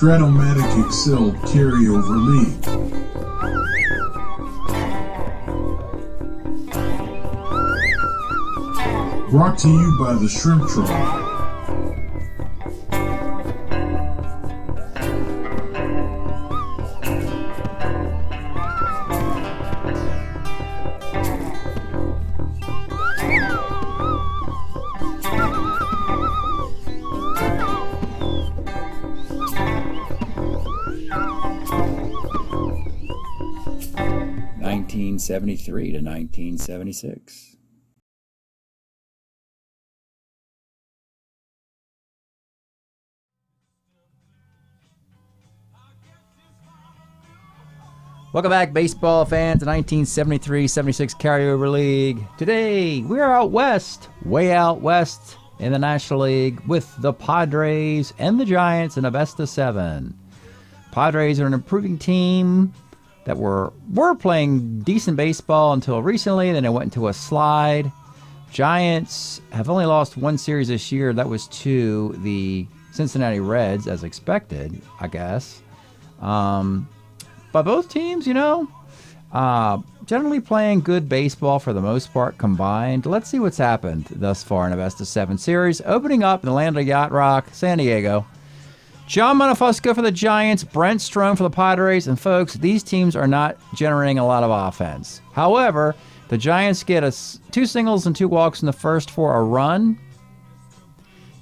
Strat-O-Matic Excel Carryover League. Brought to you by the Shrimp Troll. (1973 to 1976). Welcome back, baseball fans, to 1973-76 Carryover League. Today, we're out west, way out west in the National League with the Padres and the Giants in a best of 7. Padres are an improving team that were playing decent baseball until recently. Then it went into a slide. Giants have only lost one series this year. That was to the Cincinnati Reds, as expected, I guess. But both teams, generally playing good baseball for the most part combined. Let's see what's happened thus far in a best of 7 series. Opening up in the land of Yacht Rock, San Diego. John Manifesco for the Giants, Brent Strom for the Padres, and folks, these teams are not generating a lot of offense. However, the Giants get 2 singles and 2 walks in the first for a run.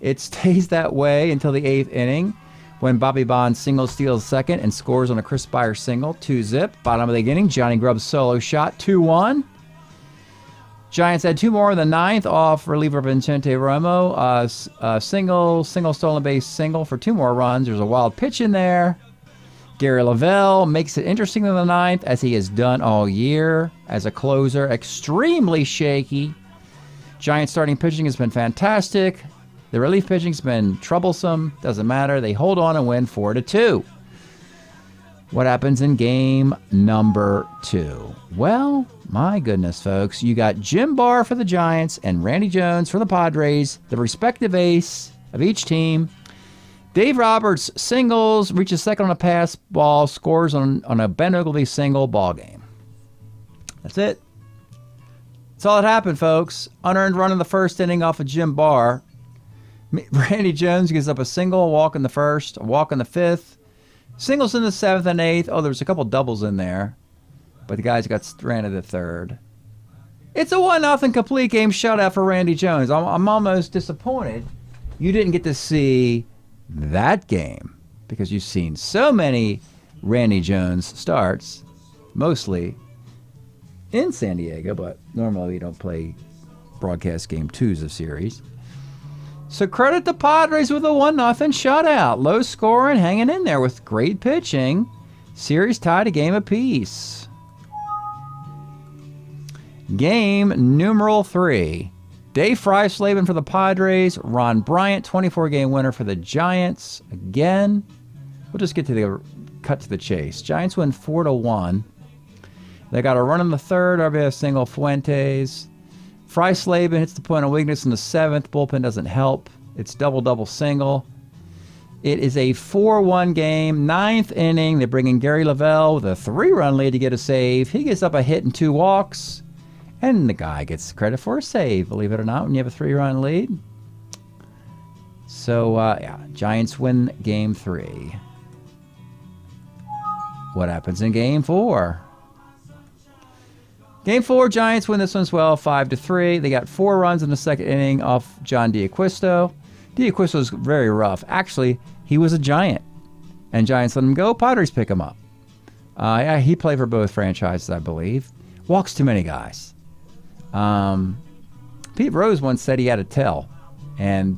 It stays that way until the 8th inning when Bobby Bonds single steals second and scores on a Chris Byer single, 2-zip. Bottom of the inning, Johnny Grubb's solo shot, 2-1. Giants had 2 more in the 9th off reliever Vicente Romo. Single stolen base single for 2 more runs. There's a wild pitch in there. Gary Lavelle makes it interesting in the 9th, as he has done all year as a closer. Extremely shaky. Giants starting pitching has been fantastic. The relief pitching's been troublesome. Doesn't matter. They hold on and win 4-2. What happens in game number 2? Well, my goodness, folks. You got Jim Barr for the Giants and Randy Jones for the Padres, the respective ace of each team. Dave Roberts singles, reaches second on a pass ball, scores on a Ben Oglivie single, ball game. That's it. That's all that happened, folks. Unearned run in the first inning off of Jim Barr. Randy Jones gives up a single, a walk in the first, a walk in the 5th. Singles in the 7th and 8th. Oh, there's a couple doubles in there, but the guys got stranded at 3rd. It's a 1-0 complete game shutout for Randy Jones. I'm almost disappointed you didn't get to see that game, because you've seen so many Randy Jones starts, mostly in San Diego, but normally we don't play broadcast game 2s of series. So credit the Padres with a 1-0 shutout. Low scoring, hanging in there with great pitching. Series tied a game apiece. Game numeral 3. Dave Freislavin for the Padres. Ron Bryant, 24-game winner for the Giants. Again, we'll just get to the cut to the chase. Giants win 4-1. They got a run in the 3rd. RBI single, Fuentes. Freislavin hits the point of weakness in the 7th. Bullpen doesn't help. It's double single. It is a 4-1 game. 9th inning. They bring in Gary Lavelle with a 3-run lead to get a save. He gets up a hit and 2 walks. And the guy gets credit for a save, believe it or not, when you have a 3-run lead. So, Giants win game 3. What happens in game 4? Game 4, Giants win this one as well, 5-3. They got 4 runs in the 2nd inning off John D'Acquisto. D'Acquisto was very rough. Actually, he was a Giant, and Giants let him go. Padres pick him up. He played for both franchises, I believe. Walks too many guys. Pete Rose once said he had a tell, and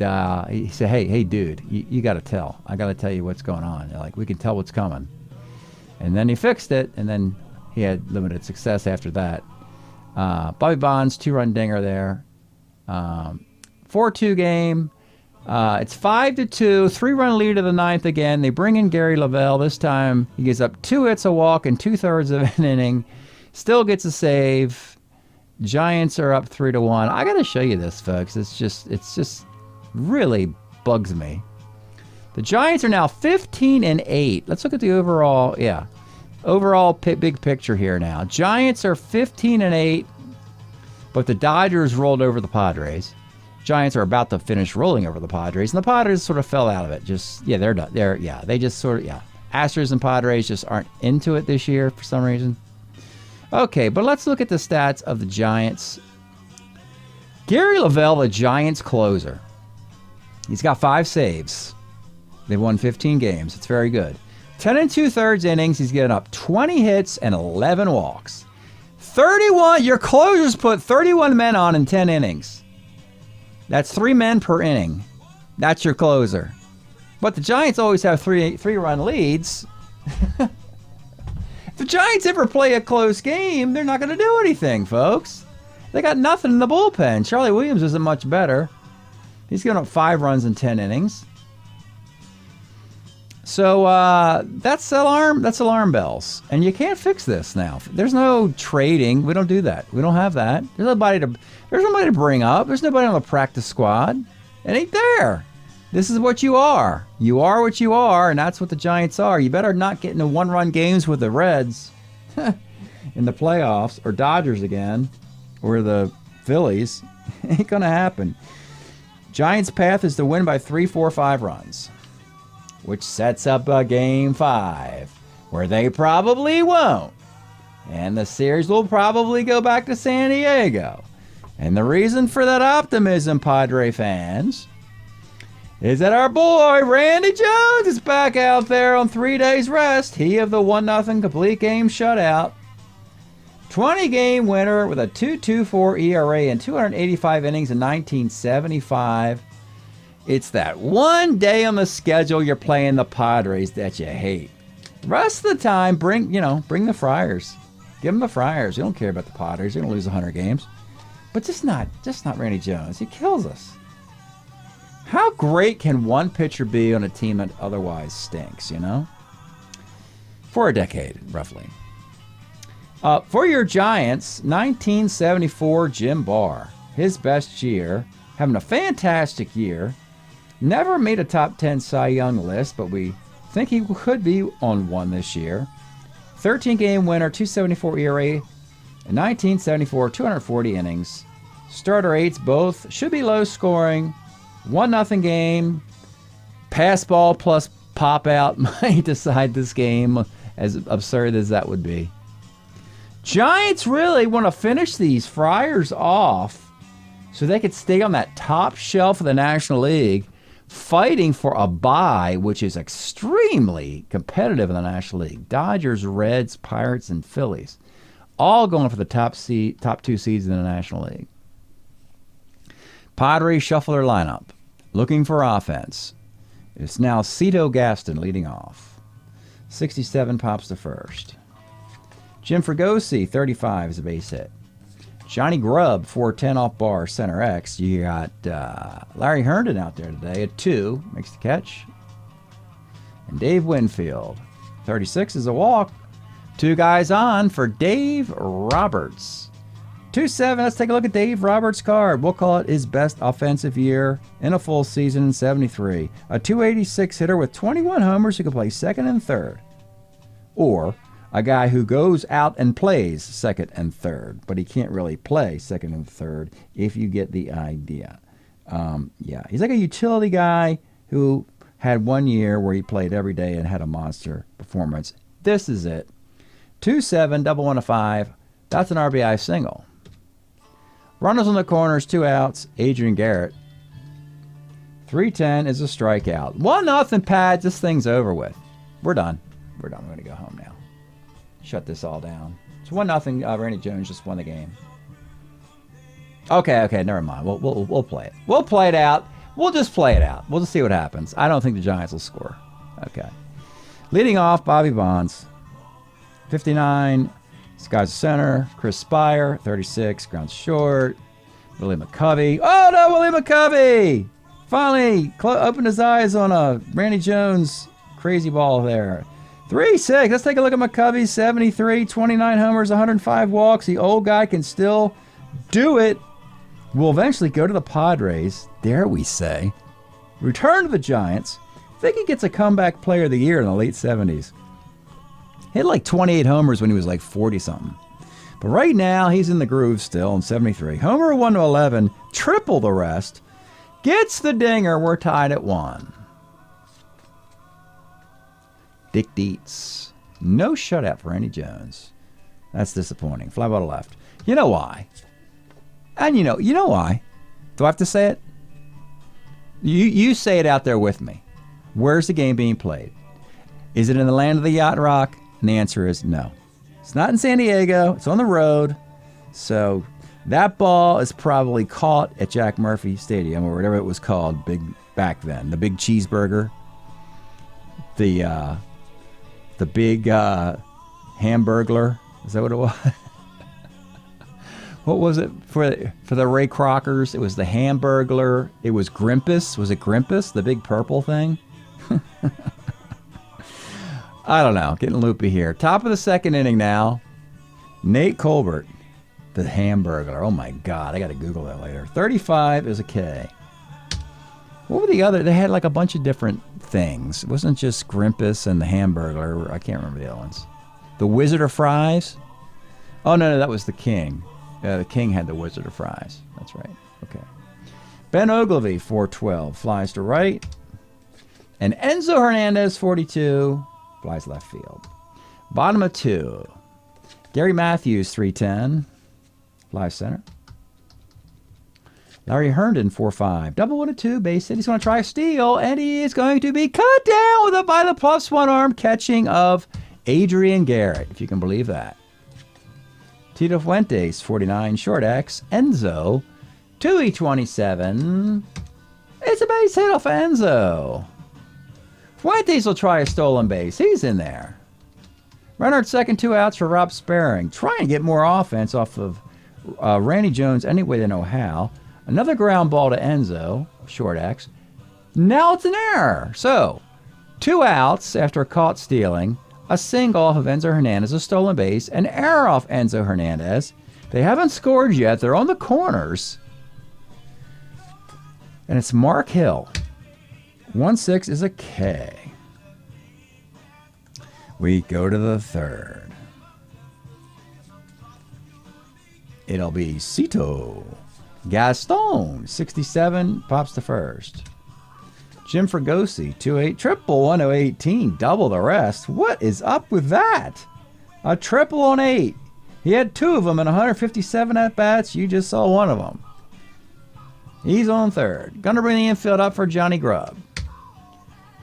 he said, hey, dude, you got to tell. I got to tell you what's going on. They're like, we can tell what's coming. And then he fixed it, and then he had limited success after that. Bobby Bonds, 2-run dinger there. 4-2 game. It's 5-2, 3-run lead of the 9th again. They bring in Gary Lavelle. This time he gives up 2 hits, a walk, and 2/3 of an inning. Still gets a save. Giants are up 3-1. I got to show you this, folks. It's just really bugs me. The Giants are now 15-8. Let's look at the overall, overall big picture here now. Giants are 15-8, but the Dodgers rolled over the Padres. Giants are about to finish rolling over the Padres, and the Padres sort of fell out of it. They're done. They just sort of, Astros and Padres just aren't into it this year for some reason. Okay, but let's look at the stats of the Giants. Gary Lavelle, the Giants closer. He's got 5 saves. They've won 15 games. It's very good. 10 2/3 innings. He's given up 20 hits and 11 walks. 31. Your closers put 31 men on in 10 innings. That's 3 men per inning. That's your closer. But the Giants always have three-run leads. If the Giants ever play a close game, they're not going to do anything, folks. They got nothing in the bullpen. Charlie Williams isn't much better. He's given up 5 runs in 10 innings. So that's alarm bells. And you can't fix this now. There's no trading. We don't do that. We don't have that. There's nobody to bring up. There's nobody on the practice squad. It ain't there. This is what you are. You are what you are, and that's what the Giants are. You better not get into 1-run games with the Reds in the playoffs, or Dodgers again, or the Phillies. Ain't gonna happen. Giants' path is to win by 3, 4, 5 runs, which sets up a Game 5, where they probably won't. And the series will probably go back to San Diego. And the reason for that optimism, Padre fans, is that our boy Randy Jones is back out there on 3 days rest. He of the 1-0 complete game shutout. 20-game winner with a 2.24 ERA and 285 innings in 1975. It's that one day on the schedule you're playing the Padres that you hate. The rest of the time, bring the Friars. Give them the Friars. You don't care about the Padres. You're going to lose 100 games. But just not Randy Jones. He kills us. How great can one pitcher be on a team that otherwise stinks, For a decade, roughly. For your Giants, 1974 Jim Barr. His best year. Having a fantastic year. Never made a top 10 Cy Young list, but we think he could be on one this year. 13-game winner, 2.74 ERA. In 1974, 240 innings. Starter 8s both. Should be low scoring. 1-0 game. Pass ball plus pop out might decide this game, as absurd as that would be. Giants really want to finish these Friars off so they could stay on that top shelf of the National League, fighting for a bye, which is extremely competitive in the National League. Dodgers, Reds, Pirates, and Phillies, all going for the top 2 seeds in the National League. Padres shuffle their lineup, looking for offense. It's now Cito Gaston leading off. 67 pops to first. Jim Fregosi, 35 is a base hit. Johnny Grubb, 410 off bar, center X. You got Larry Herndon out there today at 2, makes the catch. And Dave Winfield, 36 is a walk. 2 guys on for Dave Roberts. 2-7, let's take a look at Dave Roberts' card. We'll call it his best offensive year in a full season in 73. A 286 hitter with 21 homers who can play second and third. Or a guy who goes out and plays second and third, but he can't really play second and third if you get the idea. He's like a utility guy who had 1 year where he played every day and had a monster performance. This is it. 2-7, double 1 to 5. That's an RBI single. Runners on the corners, 2 outs. Adrian Garrett. 310 is a strikeout. 1-0 Pads. This thing's over with. We're done. We're going to go home now. Shut this all down. It's 1-0. Randy Jones just won the game. Okay, never mind. We'll play it. We'll play it out. We'll just play it out. We'll just see what happens. I don't think the Giants will score. Okay. Leading off, Bobby Bonds. 59. This guy's center. Chris Spire, 36. Grounds short. Willie McCovey. Oh, no, Willie McCovey! Finally opened his eyes on a Randy Jones crazy ball there. 3-6. Let's take a look at McCovey. 73, 29 homers, 105 walks. The old guy can still do it. Will eventually go to the Padres. Dare we say. Return to the Giants. think he gets a comeback player of the year in the late 70s. He had like 28 homers when he was like 40-something. But right now, he's in the groove still in 73. Homer 1 to 11, triple the rest. Gets the dinger. We're tied at 1. Dick Dietz. No shutout for Randy Jones. That's disappointing. Fly ball to left. You know why? And you know why? Do I have to say it? You say it out there with me. Where's the game being played? Is it in the land of the yacht rock? And the answer is no. It's not in San Diego. It's on the road. So that ball is probably caught at Jack Murphy Stadium or whatever it was called back then. The big cheeseburger. The big Hamburglar. Is that what it was? What was it for the Ray Crockers? It was the Hamburglar. It was Grimpus. Was it Grimpus? The big purple thing? I don't know. Getting loopy here. Top of the second inning now. Nate Colbert, the Hamburglar. Oh my God. I got to Google that later. 35 is a K. What were the other? They had like a bunch of different things. It wasn't just Grimpus and the Hamburglar. I can't remember the other ones. The Wizard of Fries? Oh, no, that was the King. The King had the Wizard of Fries. That's right. Okay. Ben Ogilvy, 412, flies to right. And Enzo Hernandez, 42, flies left field. Bottom of 2. Gary Matthews, 310, flies center. Larry Herndon, 4-5. Double 1 to 2, base hit. He's going to try a steal, and he is going to be cut down by the +1 arm catching of Adrian Garrett, if you can believe that. Tito Fuentes, 49, short X. Enzo, 2E27. It's a base hit off Enzo. Fuentes will try a stolen base. He's in there. Runner at second, 2 outs for Rob Sparing. Trying to get more offense off of Randy Jones any way they know how. Another ground ball to Enzo, short X. Now it's an error. So, 2 outs after caught stealing. A single off of Enzo Hernandez, a stolen base, an error off Enzo Hernandez. They haven't scored yet. They're on the corners. And it's Mark Hill. 1-6 is a K. We go to the third. It'll be Cito. Gaston, 67, pops to first. Jim Fregosi, 2-8, triple 1-18, double the rest. What is up with that? A triple on 8. He had 2 of them in 157 at-bats. You just saw 1 of them. He's on third. Gonna bring the infield up for Johnny Grubb.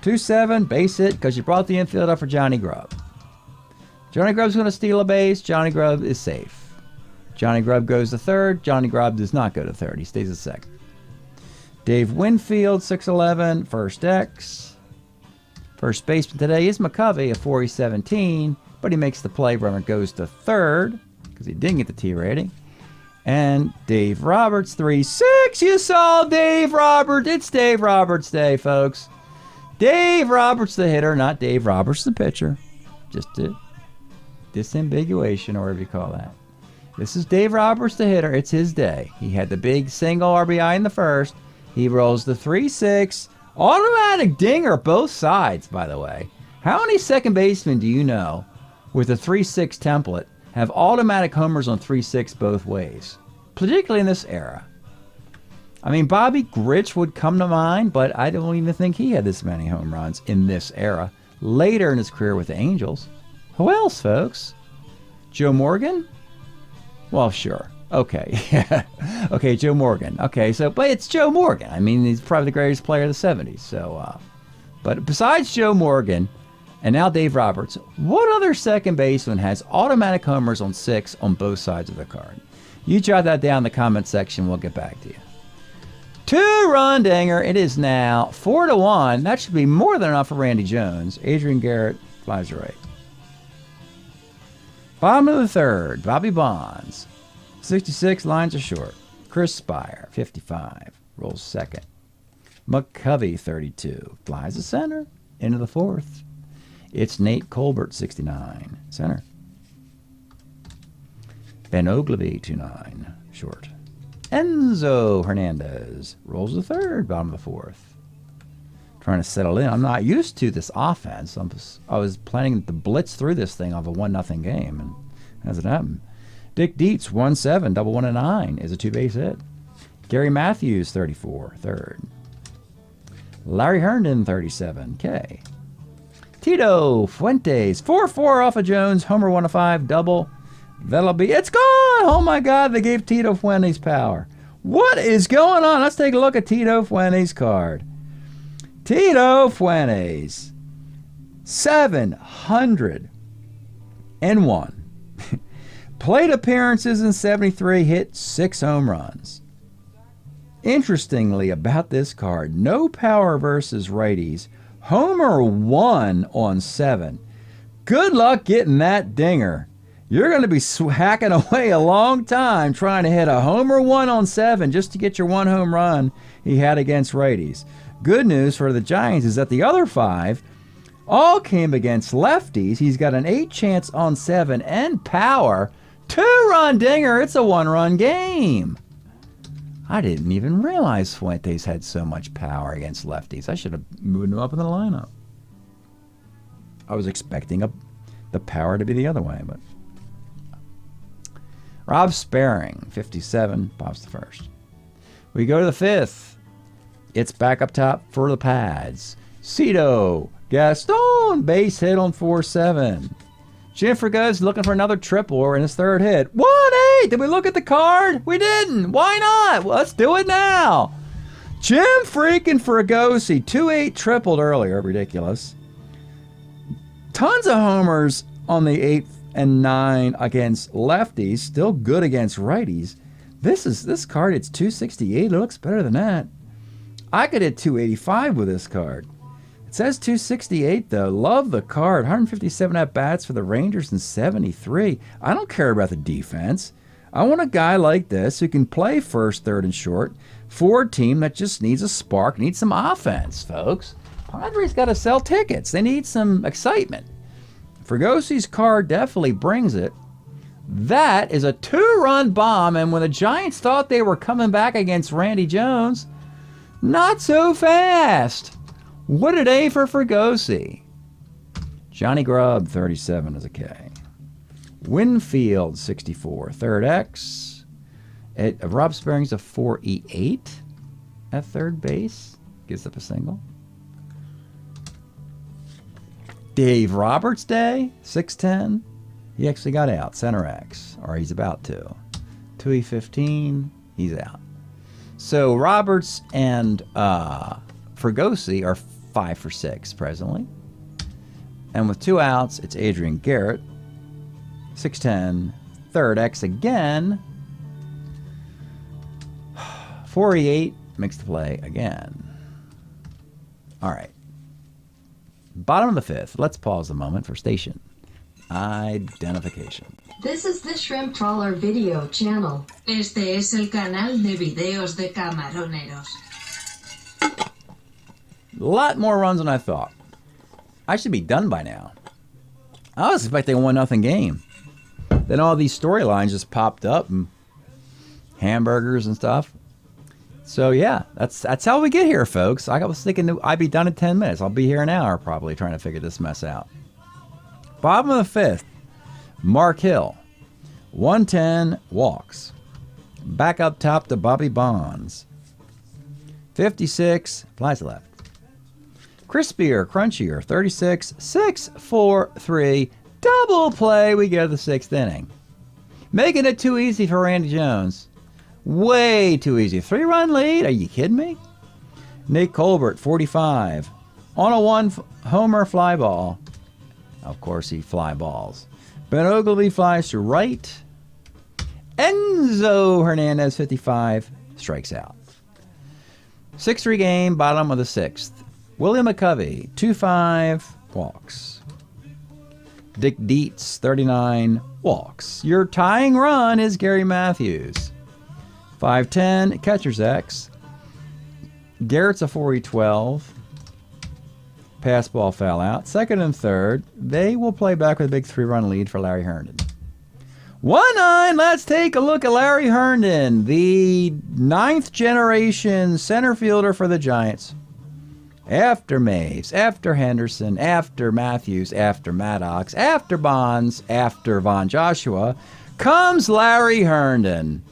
2-7, base hit because you brought the infield up for Johnny Grubb. Johnny Grubb's going to steal a base. Johnny Grubb is safe. Johnny Grubb goes to third. Johnny Grubb does not go to third. He stays at second. Dave Winfield, 6'11", first X. First baseman today is McCovey, a 4-17, but he makes the play. Runner goes to third because he didn't get the T rating. And Dave Roberts, 3-6. You saw Dave Roberts. It's Dave Roberts Day, folks. Dave Roberts, the hitter, not Dave Roberts, the pitcher. Just a disambiguation, or whatever you call that. This is Dave Roberts, the hitter. It's his day. He had the big single RBI in the first. He rolls the 3-6. Automatic dinger both sides, by the way. How many second basemen do you know with a 3-6 template have automatic homers on 3-6 both ways? Particularly in this era. I mean, Bobby Grich would come to mind, but I don't even think he had this many home runs in this era. Later in his career with the Angels. Who else, folks? Joe Morgan? Well, sure. Okay. Okay, Joe Morgan. Okay, but it's Joe Morgan. I mean, he's probably the greatest player of the 70s. So, but besides Joe Morgan and now Dave Roberts, what other second baseman has automatic homers on 6 on both sides of the card? You jot that down in the comment section. We'll get back to you. 2-run dinger. It is now 4-1. That should be more than enough for Randy Jones. Adrian Garrett flies to right. Bottom of the third, Bobby Bonds. 66, lines are short. Chris Spire, 55, rolls second. McCovey, 32, flies to center. Into the fourth. It's Nate Colbert, 69, center. Ben Ogilvy, 29, short. Enzo Hernandez rolls the third, bottom of the fourth. trying to settle in. I'm not used to this offense. I was planning to blitz through this thing off a 1-0 game, and hasn't happened. Dick Dietz, 1-7, double 1-9 is a 2-base hit. Gary Matthews, 34, third. Larry Herndon, 37, K. Tito Fuentes, 4-4 off of Jones, homer 1-5, double. That'll be, it's gone! Oh my God, they gave Tito Fuentes power. What is going on? Let's take a look at Tito Fuentes' card. Tito Fuentes, 701. Plate appearances in 73, hit 6 home runs. Interestingly about this card, no power versus righties. Homer 1 on 7. Good luck getting that dinger. You're going to be hacking away a long time trying to hit a homer 1 on 7 just to get your 1 home run he had against righties. Good news for the Giants is that the other 5 all came against lefties. He's got an 8 chance on 7 and power. 2-run dinger. It's a 1-run game. I didn't even realize Fuentes had so much power against lefties. I should have moved him up in the lineup. I was expecting the power to be the other way, but Rob Sparing, 57, pops the first. We go to the 5th. It's back up top for the Pads. Cito Gaston, base hit on 4-7. Jim Frego's looking for another triple in his 3rd hit. 1-8. Did we look at the card? We didn't. Why not? Well, let's do it now. Jim freaking Fregosi, 2-8 tripled earlier. Ridiculous. Tons of homers on the 8th and 9 against lefties. Still good against righties. This card, it's 268. It looks better than that. I could hit 285 with this card. It says 268 though. Love the card. 157 at-bats for the Rangers in 73. I don't care about the defense. I want a guy like this who can play first, third, and short for a team that just needs a spark, needs some offense, folks. Padres got to sell tickets. They need some excitement. Fragosi's card definitely brings it. That is a 2-run bomb, and when the Giants thought they were coming back against Randy Jones, not so fast. What a day for Fregosi. Johnny Grubb, 37 is a K. Winfield, 64, third X. Rob Sparing's a 4E8 at third base. Gives up a single. Dave Roberts Day, 6'10". He actually got out, center X, or he's about to. 2E15, he's out. So Roberts and Fregosi are 5 for 6 presently. And with 2 outs, it's Adrian Garrett, 6'10", third X again. 4E8 makes the play again. All right. Bottom of the 5th. Let's pause a moment for station identification. This is the Shrimp Trawler video channel. Este es el canal de videos de camaroneros. A lot more runs than I thought. I should be done by now. I was expecting a 1-0 game. Then all these storylines just popped up and hamburgers and stuff. So yeah, that's how we get here, folks. I was thinking I'd be done in 10 minutes. I'll be here an hour probably trying to figure this mess out. Bottom of the 5th, Mark Hill, 110 walks. Back up top to Bobby Bonds, 56 flies left. Crispier, crunchier, 36, 6-4-3, double play. We go to the 6th inning, making it too easy for Randy Jones. Way too easy. 3-run lead? Are you kidding me? Nick Colbert, 45. On a 1-homer fly ball. Of course, he fly balls. Ben Ogilvy flies to right. Enzo Hernandez, 55, strikes out. 6-3 game, bottom of the 6th. William McCovey, 2-5, walks. Dick Dietz, 39, walks. Your tying run is Gary Matthews. 5-10, catcher's X. Garrett's a 4E12. Pass ball foul out. 2nd and 3rd. They will play back with a big 3-run lead for Larry Herndon. 1-9. Let's take a look at Larry Herndon, the 9th generation center fielder for the Giants. after Maves, after Henderson, after Matthews, after Maddox, after Bonds, after Von Joshua, comes Larry Herndon.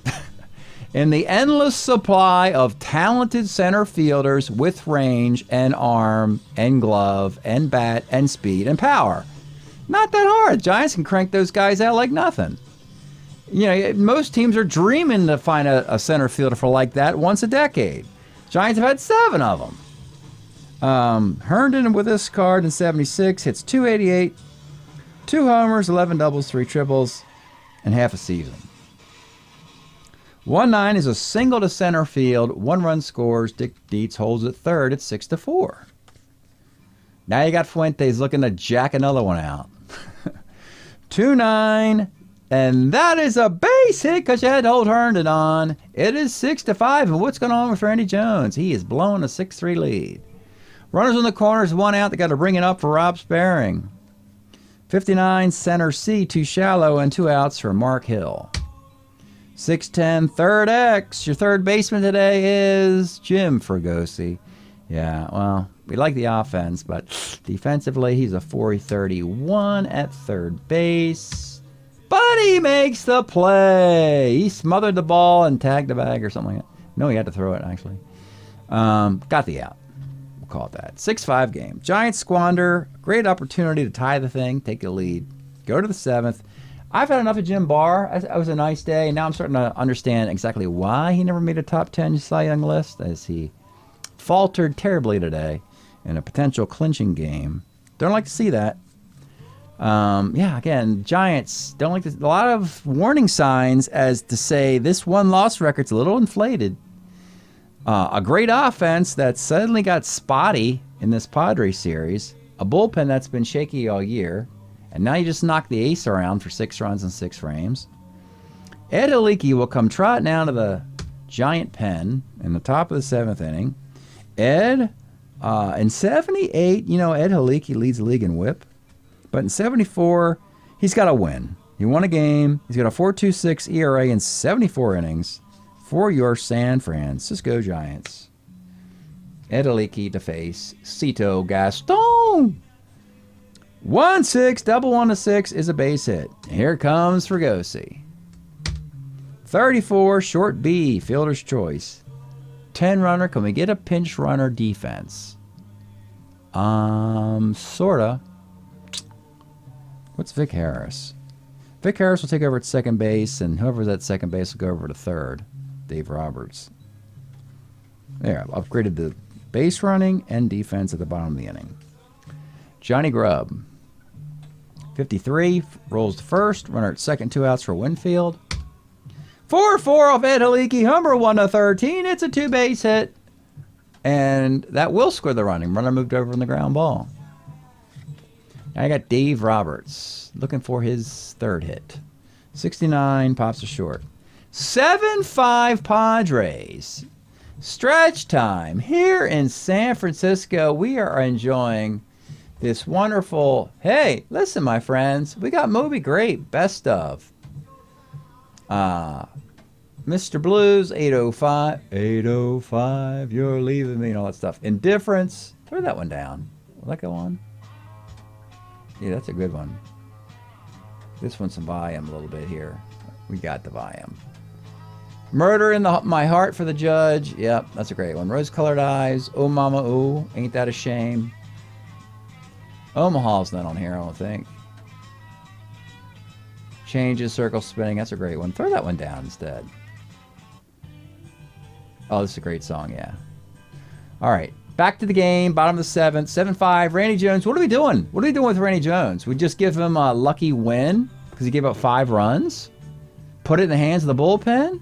In the endless supply of talented center fielders with range and arm and glove and bat and speed and power. Not that hard. Giants can crank those guys out like nothing. You know, most teams are dreaming to find a center fielder for like that once a decade. Giants have had 7 of them. Herndon with this card in 76 hits .288, 2 homers, 11 doubles, 3 triples, and half a season. 1-9 is a single to center field. 1 run scores. Dick Dietz holds it third at 6-4. Now you got Fuentes looking to jack another one out. 2-9, and that is a base hit because you had to hold Herndon on. It is 6-5, and what's going on with Randy Jones? He is blowing a 6-3 lead. Runners in the corners, 1 out. They got to bring it up for Rob Sparing. 59, center C, too shallow, and 2 outs for Mark Hill. 6-10, third X. Your third baseman today is Jim Fregosi. Yeah, well, we like the offense, but defensively, he's a .431 at third base. But he makes the play. He smothered the ball and tagged the bag or something like that. No, he had to throw it, actually. Got the out. We'll call it that. 6-5 game. Giants squander. Great opportunity to tie the thing, take the lead, go to the 7th. I've had enough of Jim Barr. It was a nice day, and now I'm starting to understand exactly why he never made a top 10 Cy Young list, as he faltered terribly today in a potential clinching game. Don't like to see that. Yeah, again, Giants don't like to, a lot of warning signs as to say this 1-loss record's a little inflated. A great offense that suddenly got spotty in this Padres series. A bullpen that's been shaky all year. And now you just knock the ace around for 6 runs and 6 frames. Ed Haliki will come trotting out of the Giant pen in the top of the 7th inning. Ed, in 78, you know, Ed Haliki leads the league in whip. But in 74, he's got a win. He won a game. He's got a 4.26 ERA in 74 innings for your San Francisco Giants. Ed Haliki to face Cito Gaston. 1-6, double 1-6 is a base hit. Here comes Fregosi. 34, short B, fielder's choice. 10 runner, can we get a pinch runner defense? Sorta. What's Vic Harris? Vic Harris will take over at second base, and whoever's at second base will go over to third. Dave Roberts. There, I've upgraded the base running and defense at the bottom of the inning. Johnny Grubb. 53, rolls to first, runner at second, 2 outs for Winfield. 4-4 off Ed Haliki, homer 1-13. It's a 2-base hit. And that will score the running. Runner moved over on the ground ball. I got Dave Roberts looking for his 3rd hit. 69, pops to short. 7-5 Padres. Stretch time. Here in San Francisco, we are enjoying this wonderful, hey, listen, my friends, we got Moby Grape, best of. Mr. Blues, 805, 805, you're leaving me, and all that stuff. Indifference, throw that one down. Will that go on? Yeah, that's a good one. This one's some volume a little bit here. We got the volume. Murder in My Heart for the Judge. Yep, that's a great one. Rose-Colored Eyes, Oh Mama Ooh, Ain't That a Shame. Omaha's not on here, I don't think. Changes, Circle Spinning, that's a great one. Throw that one down instead. Oh, this is a great song, yeah. All right, back to the game, bottom of the 7th, 7-5, Randy Jones. What are we doing? What are we doing with Randy Jones? We just give him a lucky win because he gave up 5 runs? Put it in the hands of the bullpen?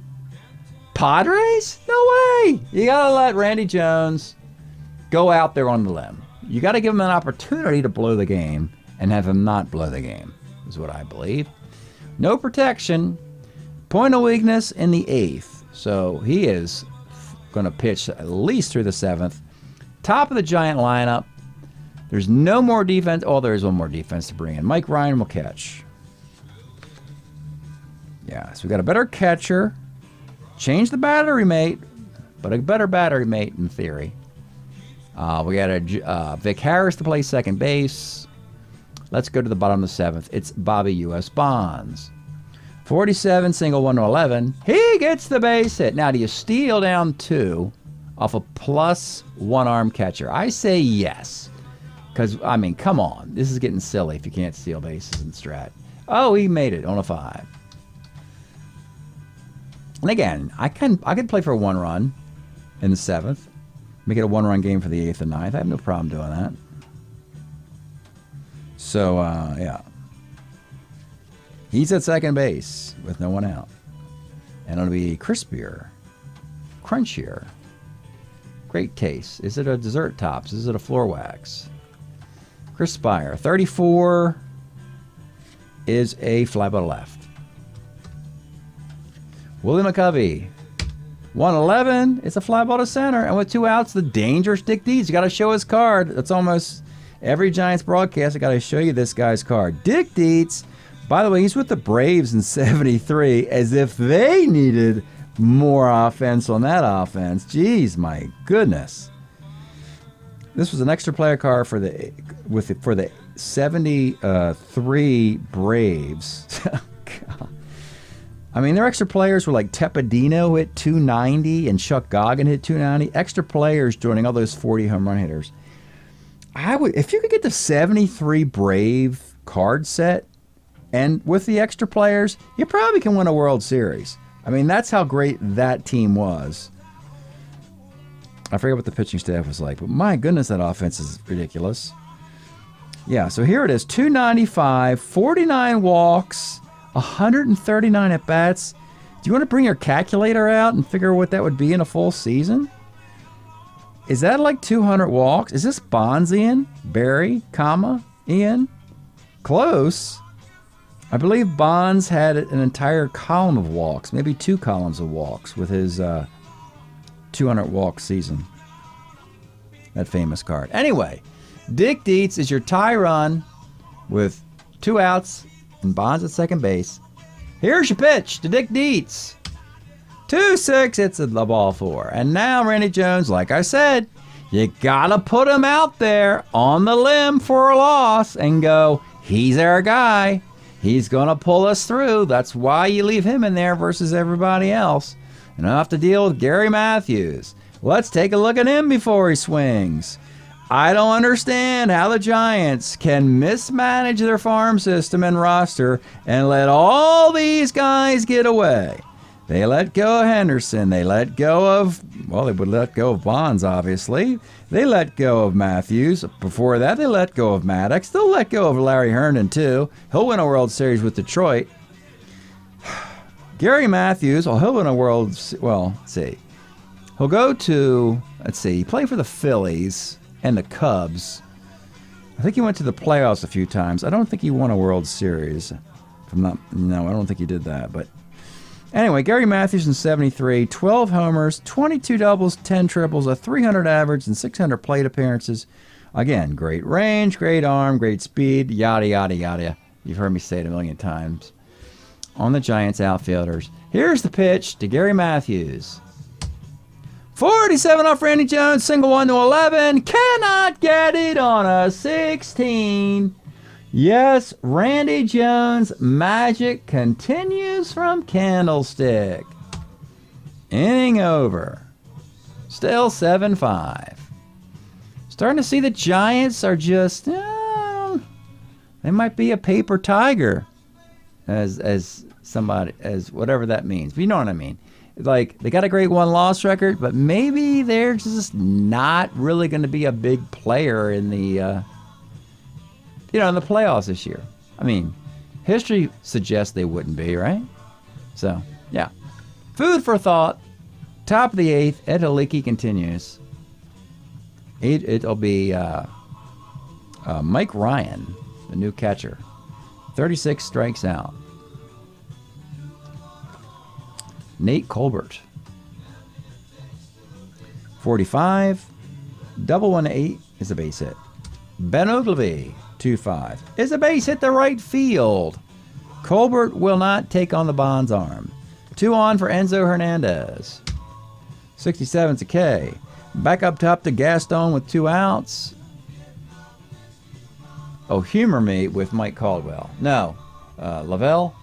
Padres? No way! You gotta let Randy Jones go out there on the limb. You got to give him an opportunity to blow the game and have him not blow the game, is what I believe. No protection. Point of weakness in the 8th. So he is going to pitch at least through the 7th. Top of the Giant lineup. There's no more defense. Oh, there is one more defense to bring in. Mike Ryan will catch. Yeah, so we got a better catcher. Change the battery mate, but a better battery mate in theory. We got a Vic Harris to play second base. Let's go to the bottom of the 7th. It's Bobby U.S. Bonds. 47, single 1 to 11. He gets the base hit. Now, do you steal down 2 off a plus 1 arm catcher? I say yes. Because, I mean, come on. This is getting silly if you can't steal bases in Strat. Oh, he made it on a 5. And again, I could play for a 1 run in the 7th. Make it a 1-run game for the 8th and 9th. I have no problem doing that. So, yeah. He's at second base with no one out. And it'll be crispier, crunchier. Great taste. Is it a dessert tops? Is it a floor wax? Chris Spire. 34 is a fly ball left. Willie McCovey. 111. It's a fly ball to center. And with 2 outs, the dangerous Dick Dietz. You got to show his card. That's almost every Giants broadcast. I got to show you this guy's card. Dick Dietz. By the way, he's with the Braves in 73, as if they needed more offense on that offense. Jeez, my goodness. This was an extra player card for the 73 Braves. God. I mean, their extra players were like Tepedino hit 290 and Chuck Goggin hit 290. Extra players joining all those 40 home run hitters. I would, if you could get the 73 Brave card set, and with the extra players, you probably can win a World Series. I mean, that's how great that team was. I forget what the pitching staff was like, but my goodness, that offense is ridiculous. Yeah, so here it is, 295, 49 walks, 139 at-bats. Do you want to bring your calculator out and figure what that would be in a full season? Is that like 200 walks? Is this Bonds-Ian? Barry, comma, Ian? Close. I believe Bonds had an entire column of walks, maybe 2 columns of walks with his 200-walk season. That famous card. Anyway, Dick Dietz is your tie run with 2 outs and Bonds at second base. Here's your pitch to Dick Dietz. 2-6, it's the ball 4. And now Randy Jones, like I said, you gotta put him out there on the limb for a loss and go, he's our guy. He's going to pull us through. That's why you leave him in there versus everybody else. And I have to deal with Gary Matthews. Let's take a look at him before he swings. I don't understand how the Giants can mismanage their farm system and roster and let all these guys get away. They let go of Henderson. They let go of, well, they would let go of Bonds, obviously. They let go of Matthews. Before that, they let go of Maddox. They'll let go of Larry Herndon, too. He'll win a World Series with Detroit. Gary Matthews, well, he'll win a World, well, let's see. He'll go to, let's see, he played for the Phillies and the Cubs. I think he went to the playoffs a few times. I don't think he won a World Series. No, I don't think he did that, but anyway, Gary Matthews in 73, 12 homers, 22 doubles, 10 triples, a 300 average, and 600 plate appearances. Again, great range, great arm, great speed, yada, yada, yada. You've heard me say it a million times. On the Giants outfielders, here's the pitch to Gary Matthews. 47 off Randy Jones, single 1 to 11. Cannot get it on a 16. Yes, Randy Jones' magic continues from Candlestick. Inning over. Still 7-5. Starting to see the Giants are just, they might be a paper tiger, as somebody, as whatever that means. But you know what I mean. Like, they got a great 1-loss record, but maybe they're just not really going to be a big player in the, in the playoffs this year. I mean, history suggests they wouldn't be, right? So, yeah. Food for thought. Top of the 8th, Ed Haliki continues. It'll be Mike Ryan, the new catcher. 36 strikes out. Nate Colbert. 45. Double 1-8 is a base hit. Ben Ogilvy. 2-5 is a base hit to right field. Colbert will not take on the Bonds arm. 2 on for Enzo Hernandez. 67's a K. Back up top to Gaston with 2 outs. Oh, humor me with Mike Caldwell. No, Lavelle.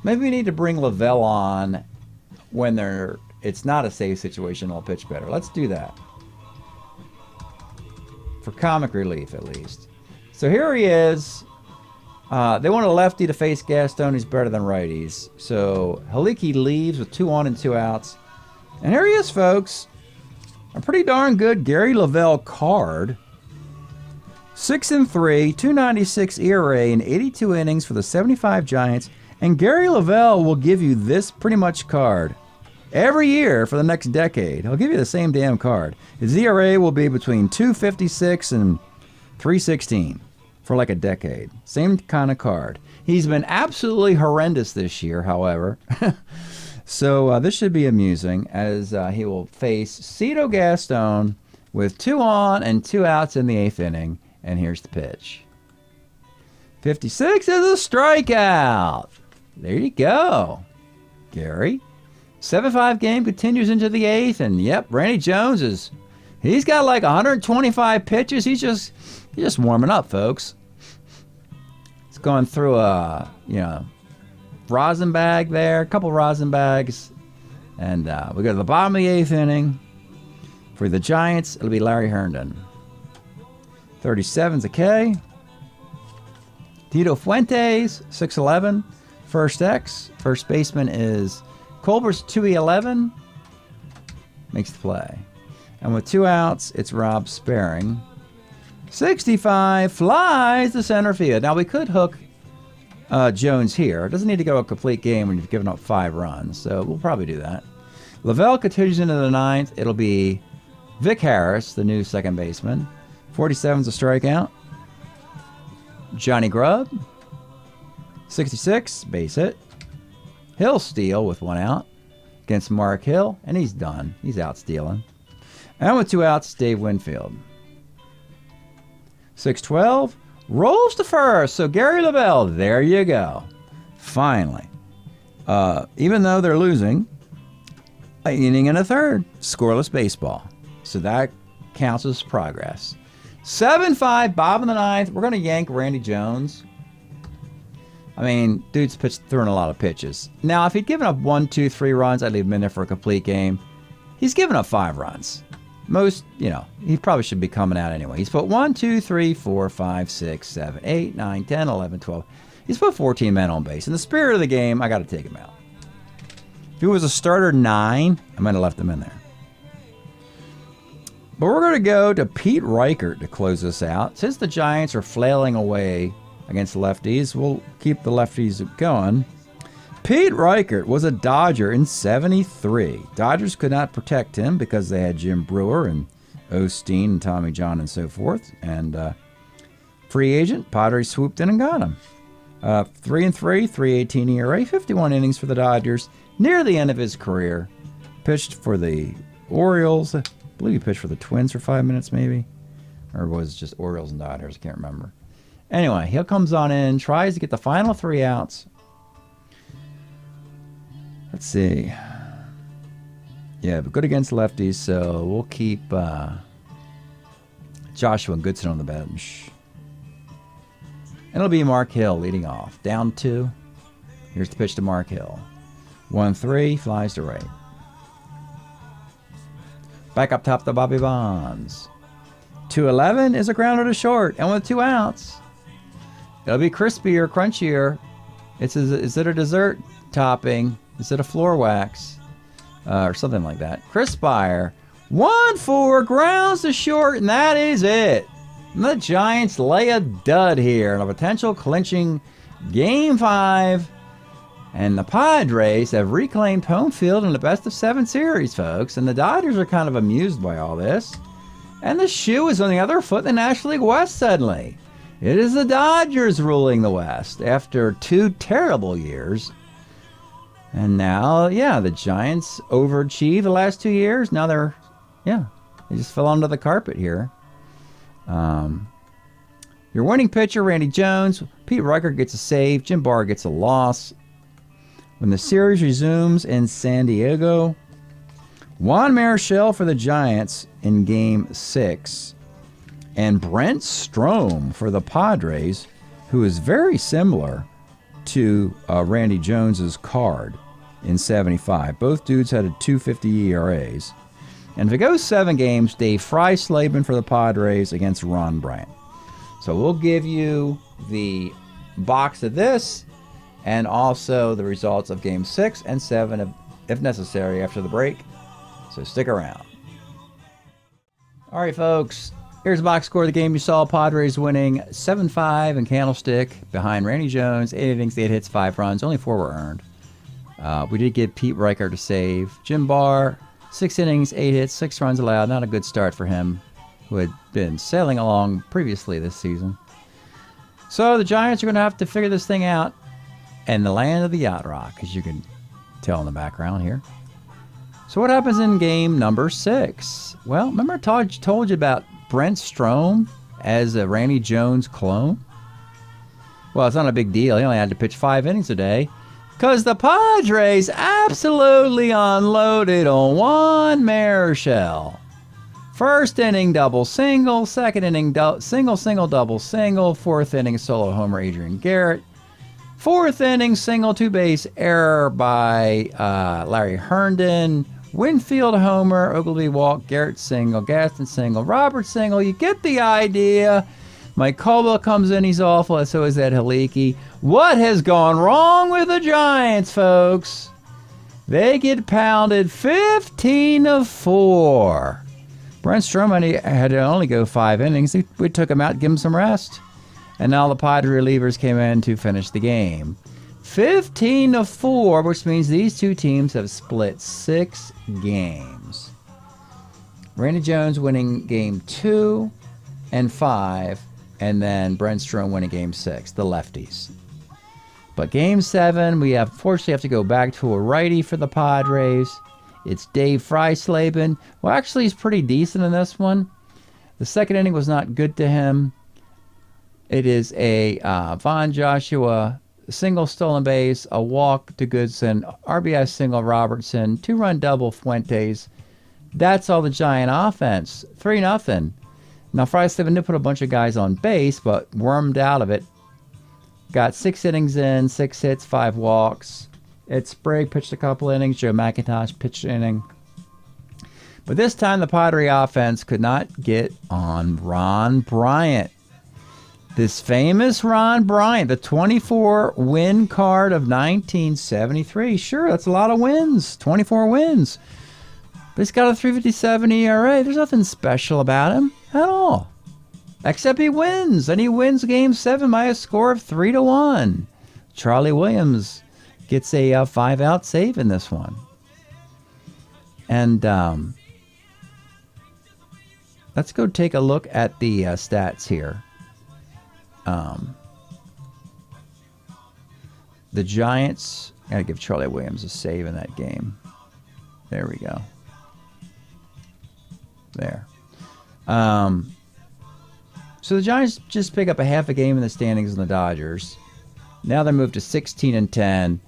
Maybe we need to bring Lavelle on when it's not a safe situation. I'll pitch better. Let's do that. For comic relief, at least. So here he is. They want a lefty to face Gaston. He's better than righties. So Haliki leaves with 2 on and 2 outs. And here he is, folks. A pretty darn good Gary Lavelle card. 6-3, 296 ERA in 82 innings for the 75 Giants. And Gary Lavelle will give you this pretty much card every year for the next decade. He'll give you the same damn card. His ERA will be between 256 and 316 for like a decade. Same kind of card. He's been absolutely horrendous this year, however. So this should be amusing as he will face Cito Gaston with 2 on and 2 outs in the 8th inning. And here's the pitch. 56 is a strikeout. There you go, Gary. 7-5 game continues into the 8th, and yep, Randy Jones he's got like 125 pitches. He's just warming up, folks. It's going through a rosin bag there, a couple rosin bags, and we go to the bottom of the 8th inning. For the Giants, it'll be Larry Herndon. 37's a K. Tito Fuentes, 6'11", first X. First baseman is Colbert's 2E11. Makes the play. And with 2 outs, it's Rob Sparing. 65, flies to center field. Now, we could hook Jones here. It doesn't need to go a complete game when you've given up 5 runs, so we'll probably do that. Lavelle continues into the 9th. It'll be Vic Harris, the new second baseman. 47's a strikeout. Johnny Grubb, 66, base hit. Hill steal with 1 out against Mark Hill, and he's done. He's out stealing. And with 2 outs, Dave Winfield. 6-12, rolls to first. So Gary Lavelle, there you go. Finally. Even though they're losing, an inning and a third, scoreless baseball. So that counts as progress. 7-5, bottom of the 9th. We're going to yank Randy Jones. I mean, dude's throwing a lot of pitches. Now, if he'd given up 1, 2, 3 runs, I'd leave him in there for a complete game. He's given up 5 runs. Most, he probably should be coming out anyway. He's put 1, 2, 3, 4, 5, 6, 7, 8, 9, 10, 11, 12. He's put 14 men on base. In the spirit of the game, I got to take him out. If he was a starter 9, I might have left him in there. But we're going to go to Pete Reichert to close this out. Since the Giants are flailing away against lefties, we'll keep the lefties going. Pete Reichert was a Dodger in 73. Dodgers could not protect him because they had Jim Brewer and Osteen and Tommy John and so forth. And free agent, Padres swooped in and got him. 3-3, 3.18 ERA, 51 innings for the Dodgers. Near the end of his career, pitched for the Orioles. I believe he pitched for the Twins for 5 minutes, maybe, or was it just Orioles and Dodgers? I can't remember. Anyway, he comes on in, tries to get the final 3 outs. Let's see. Yeah, but good against lefties, so we'll keep Joshua Goodson on the bench. And it'll be Mark Hill leading off. Down 2. Here's the pitch to Mark Hill. 1-3, flies to right. Back up top to Bobby Bonds. 2-11 is a grounder to short. And with 2 outs, it'll be crispier, crunchier. Is it a dessert topping? Is it a floor wax? Or something like that. Crispier. 1-4, grounds to short, and that is it. And the Giants lay a dud here in a potential clinching Game 5. And the Padres have reclaimed home field in the best-of-7 series, folks. And the Dodgers are kind of amused by all this. And the shoe is on the other foot in the National League West suddenly. It is the Dodgers ruling the West after 2 terrible years. And now, the Giants overachieved the last 2 years. Now they just fell under the carpet here. Your winning pitcher, Randy Jones. Pete Reichert gets a save. Jim Barr gets a loss. When the series resumes in San Diego, Juan Marichal for the Giants in Game 6. And Brent Strom for the Padres, who is very similar to Randy Jones's card in 75. Both dudes had a 2.50 ERAs. And if it goes 7 games, Dave Freisleben for the Padres against Ron Bryant. So we'll give you the box of this and also the results of Game 6 and 7 if necessary after the break. So stick around. All right, folks. Here's the box score of the game you saw. Padres winning 7-5 in Candlestick behind Randy Jones. 8 innings, 8 hits, 5 runs. Only 4 were earned. We did get Pete Riker to save. Jim Barr, 6 innings, 8 hits, 6 runs allowed. Not a good start for him, who had been sailing along previously this season. So the Giants are going to have to figure this thing out in the land of the Yacht Rock, as you can tell in the background here. So what happens in game number 6? Well, remember I told you about Brent Strom as a Randy Jones clone? Well, it's not a big deal. He only had to pitch 5 innings a day because the Padres absolutely unloaded on Juan Marichal. First inning, double single. Second inning, single, single, double single. Fourth inning, solo homer, Adrian Garrett. Fourth inning, single, 2-base error by Larry Herndon. Winfield homer, Ogilvy walk, Garrett single, Gaston single, Robert single. You get the idea. Mike Colwell comes in, he's awful, and so is Ed Haliki. What has gone wrong with the Giants, folks? They get pounded 15-4. Brent Strom had to only go 5 innings. We took him out, give him some rest. And now the Padre relievers came in to finish the game. 15-4, which means these two teams have split 6 games. Randy Jones winning game 2 and 5, and then Brent Strom winning game 6, the lefties. But game 7, we fortunately have to go back to a righty for the Padres. It's Dave Freisleben. Well, actually, he's pretty decent in this one. The second inning was not good to him. It is a Von Joshua single stolen base, a walk to Goodson, RBI single Robertson, 2-run double Fuentes. That's all the Giant offense. 3-0. Now, Freisleben did put a bunch of guys on base, but wormed out of it. Got 6 innings in, 6 hits, 5 walks. Ed Sprague pitched a couple innings. Joe McIntosh pitched an inning. But this time, the Padre offense could not get on Ron Bryant. This famous Ron Bryant, the 24-win card of 1973. Sure, that's a lot of wins. 24 wins. But he's got a 3.57 ERA. There's nothing special about him at all. Except he wins. And he wins Game 7 by a score of 3-1. Charlie Williams gets a 5-out save in this one. And let's go take a look at the stats here. The Giants, got to give Charlie Williams a save in that game. There we go. There. So the Giants just pick up a half a game in the standings in the Dodgers. Now they move to 16-10,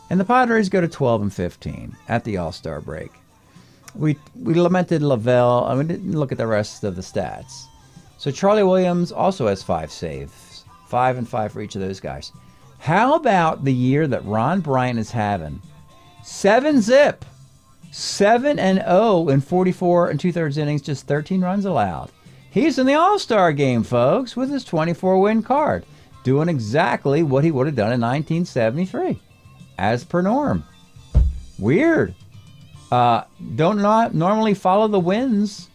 and the Padres go to 12-15 at the All-Star break. We lamented Lavelle, and we didn't look at the rest of the stats. So Charlie Williams also has 5 saves, 5 and 5 for each of those guys. How about the year that Ron Bryant is having? 7-zip, 7-0 in 44 and 2/3 innings, just 13 runs allowed. He's in the All-Star game, folks, with his 24-win card, doing exactly what he would have done in 1973, as per norm. Weird. Don't not normally follow the wins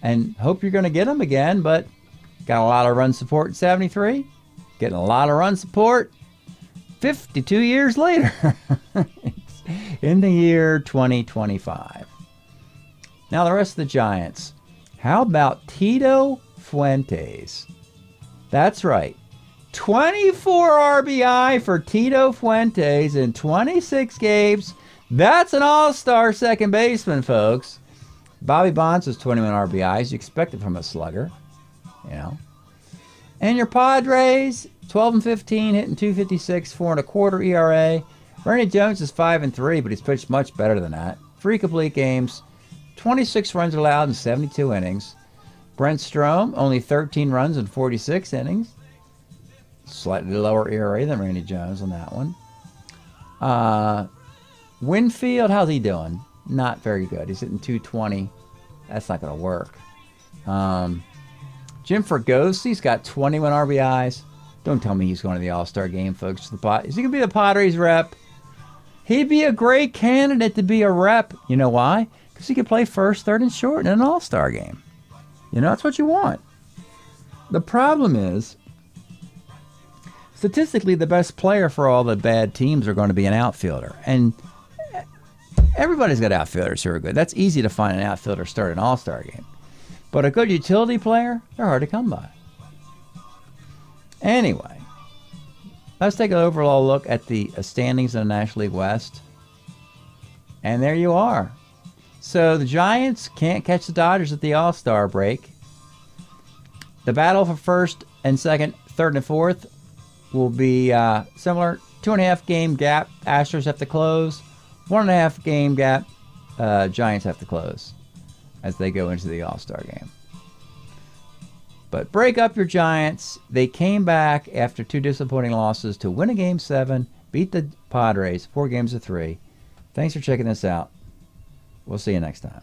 and hope you're going to get them again, but got a lot of run support in 73, getting a lot of run support 52 years later in the year 2025. Now the rest of the Giants. How about Tito Fuentes? That's right. 24 RBI for Tito Fuentes in 26 games. That's an all-star second baseman, folks. Bobby Bonds has 21 RBIs. You expect it from a slugger, you know. And your Padres, 12-15, hitting 256, 4.25 ERA. Randy Jones is 5-3, but he's pitched much better than that. 3 complete games, 26 runs allowed in 72 innings. Brent Strom, only 13 runs in 46 innings. Slightly lower ERA than Randy Jones on that one. Winfield, how's he doing? Not very good. He's hitting 220. That's not going to work. Jim Fergosi's got 21 RBIs. Don't tell me he's going to the All-Star game, folks. Is he going to be the Padres rep? He'd be a great candidate to be a rep. You know why? Because he could play first, third, and short in an All-Star game. You know, that's what you want. The problem is, statistically, the best player for all the bad teams are going to be an outfielder. And everybody's got outfielders who are good. That's easy to find an outfielder start an All-Star game. But a good utility player, they're hard to come by. Anyway, let's take an overall look at the standings in the National League West. And there you are. So the Giants can't catch the Dodgers at the All-Star break. The battle for first and second, third and fourth will be similar. 2.5 game gap, Astros have to close. 1.5 game gap, Giants have to close as they go into the All-Star game. But break up your Giants. They came back after 2 disappointing losses to win a Game 7, beat the Padres 4 games to 3. Thanks for checking this out. We'll see you next time.